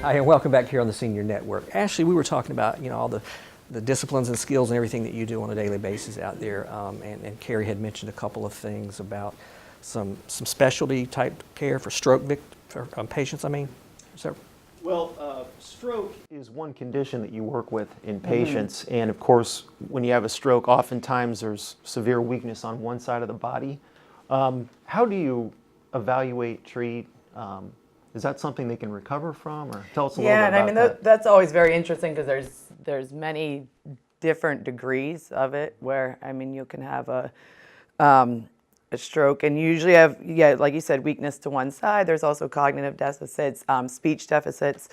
Hi, and welcome back here on the Senior Network. Ashley, we were talking about, all the disciplines and skills and everything that you do on a daily basis out there, and Carrie had mentioned a couple of things about some specialty type care for patients. Well, stroke is one condition that you work with in patients, and of course, when you have a stroke, oftentimes there's severe weakness on one side of the body. How do you evaluate, treat? Is that something they can recover from, or tell us a little bit about that? Yeah, and I mean that's always very interesting because there's many different degrees of it. Where you can have a stroke and usually have, like you said, weakness to one side. There's also cognitive deficits, speech deficits.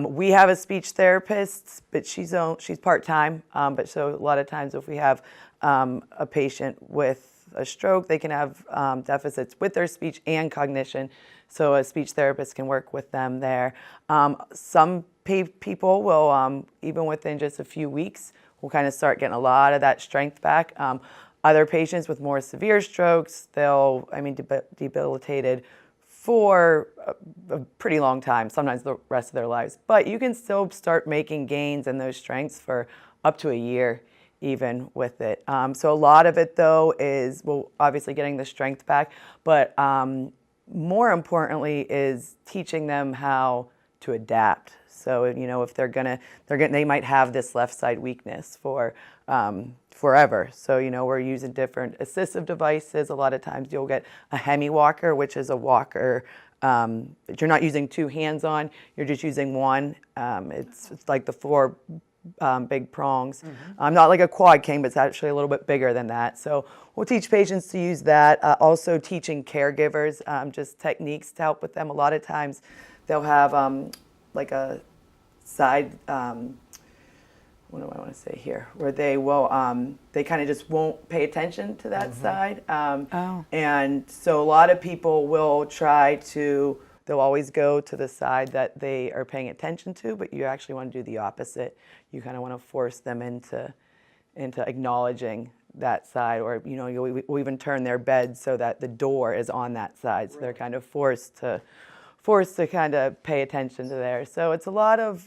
We have a speech therapist, but she's part-time. But so a lot of times if we have a patient with a stroke, they can have deficits with their speech and cognition. So a speech therapist can work with them there. Some people will, even within just a few weeks, will kind of start getting a lot of that strength back. Other patients with more severe strokes, they'll, debilitated for a pretty long time, sometimes the rest of their lives. But you can still start making gains in those strengths for up to a year even with it. So a lot of it though is, well, obviously getting the strength back, but more importantly is teaching them how to adapt. So, if they might have this left side weakness for forever. So, we're using different assistive devices. A lot of times you'll get a hemi walker, which is a walker that you're not using two hands on, you're just using one. It's like the four big prongs. Not like a quad cane, but it's actually a little bit bigger than that. So we'll teach patients to use that. Also teaching caregivers just techniques to help with them. A lot of times they'll have like a side, what do I want to say here, where they will, they kind of just won't pay attention to that side. And so a lot of people will they'll always go to the side that they are paying attention to, but you actually want to do the opposite. You kind of want to force them into acknowledging that side, or we'll even turn their bed so that the door is on that side, so they're kind of forced to kind of pay attention to there. So it's a lot of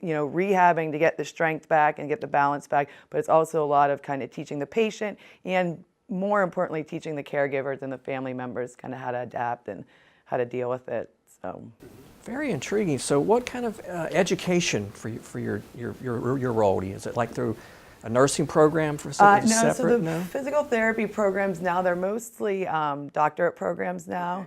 rehabbing to get the strength back and get the balance back, but it's also a lot of kind of teaching the patient and more importantly teaching the caregivers and the family members kind of how to adapt and how to deal with it. So Very intriguing. So what kind of education for your role? Is it like through a nursing program for something separate? So the physical therapy programs now, they're mostly doctorate programs now.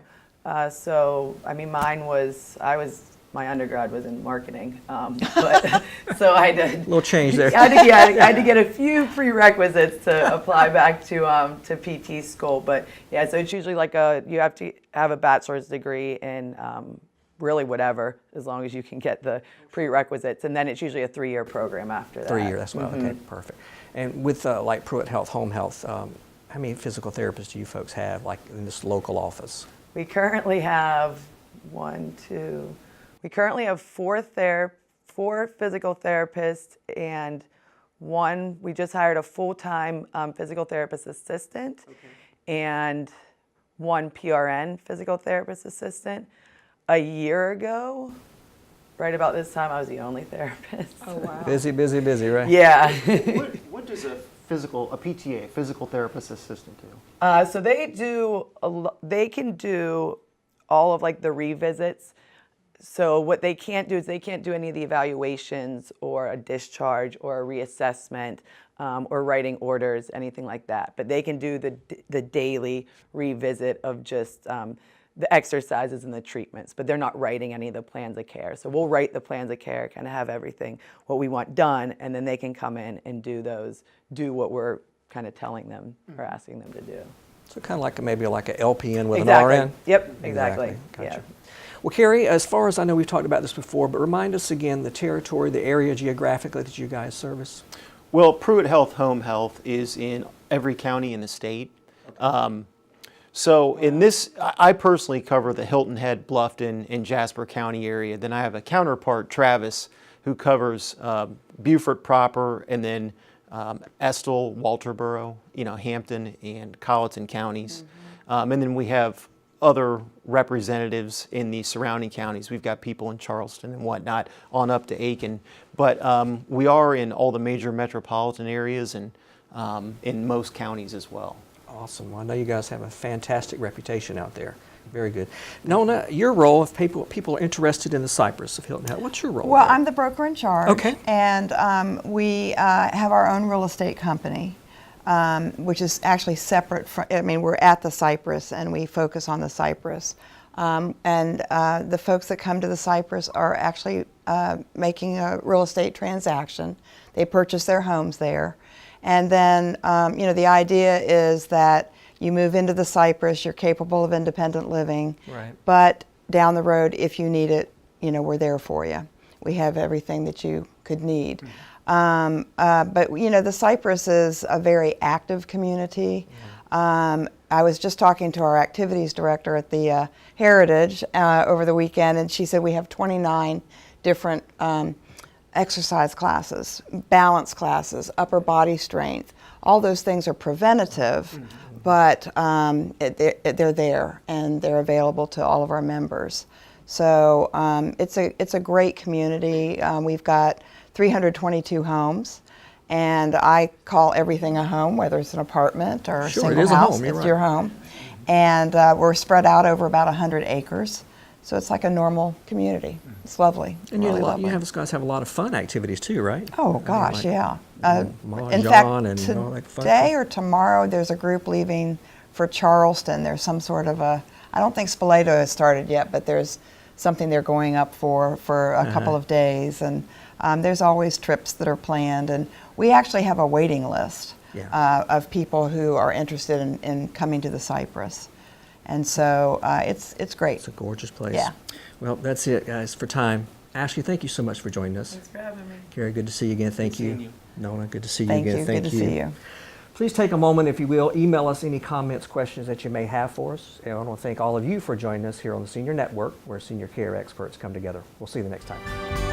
My undergrad was in marketing, but so I did. A little change there. I had to get a few prerequisites to apply back to PT school, but yeah, so it's usually like you have to have a bachelor's degree in really whatever, as long as you can get the prerequisites, and then it's usually a 3-year program after that. 3 years, that's well, okay, perfect. And with like PruittHealth, home health, how many physical therapists do you folks have, like in this local office? We currently have 4 physical therapists and we just hired a full-time physical therapist assistant and 1 PRN physical therapist assistant. A year ago, right about this time, I was the only therapist. Oh, wow. Busy, right? Yeah. What does a PTA, physical therapist assistant do? So they can do all of like the revisits. So what they can't do is they can't do any of the evaluations or a discharge or a reassessment or writing orders, anything like that. But they can do the daily revisit of just the exercises and the treatments, but they're not writing any of the plans of care. So we'll write the plans of care, kind of have everything, what we want done, and then they can come in and do what we're kind of telling them or asking them to do. So kind of like maybe like an LPN with Exactly. an RN? Yep, exactly. Gotcha. Yeah. Well, Carrie, as far as I know, we've talked about this before, but remind us again the territory, the area geographically that you guys service. Well, PruittHealth Home Health is in every county in the state. So in this, I personally cover the Hilton Head, Bluffton, and Jasper County area. Then I have a counterpart, Travis, who covers Beaufort proper, and then Estill, Walterboro, Hampton, and Colleton counties. And then we have other representatives in the surrounding counties. We've got people in Charleston and whatnot, on up to Aiken. But we are in all the major metropolitan areas and in most counties as well. Awesome. Well, I know you guys have a fantastic reputation out there. Very good. Nona, your role, if people are interested in the Cypress of Hilton Health, what's your role Well, there? I'm the broker in charge. Okay. And we have our own real estate company, which is actually separate from, I mean, we're at the Cypress and we focus on the Cypress. And the folks that come to the Cypress are actually making a real estate transaction. They purchase their homes there. And then, you know, the idea is that you move into the Cypress, you're capable of independent living, Right. but down the road, if you need it, you know, we're there for you. We have everything that you could need. But, you know, the Cypress is a very active community. I was just talking to our activities director at the Heritage over the weekend, and she said we have 29 different exercise classes, balance classes, upper body strength. All those things are preventative, but they're there and they're available to all of our members. So it's a great community. We've got 322 homes, and I call everything a home, whether it's an apartment or a Sure, single it is a house. home, you're It's right. your home. And we're spread out over about 100 acres. So it's like a normal community. It's lovely. And really you lovely. guys have a lot of fun activities too, right? Oh I mean, gosh, like, yeah. Mahjong In fact, and all that fun today stuff. or tomorrow, there's a group leaving for Charleston. There's some sort of a, I don't think Spoleto has started yet, but there's something they're going up for a couple of days. And there's always trips that are planned. And we actually have a waiting list of people who are interested in coming to the Cypress. And so it's great. It's a gorgeous place. Yeah. Well, that's it, guys, for time. Ashley, thank you so much for joining us. Thanks for having me. Carrie, good to see you again. Thank you. seeing you. Nona, good to see you Thank again. you. Thank Good to see you. Please take a moment, if you will, email us any comments, questions that you may have for us. And I want to thank all of you for joining us here on the Senior Network, where senior care experts come together. We'll see you the next time.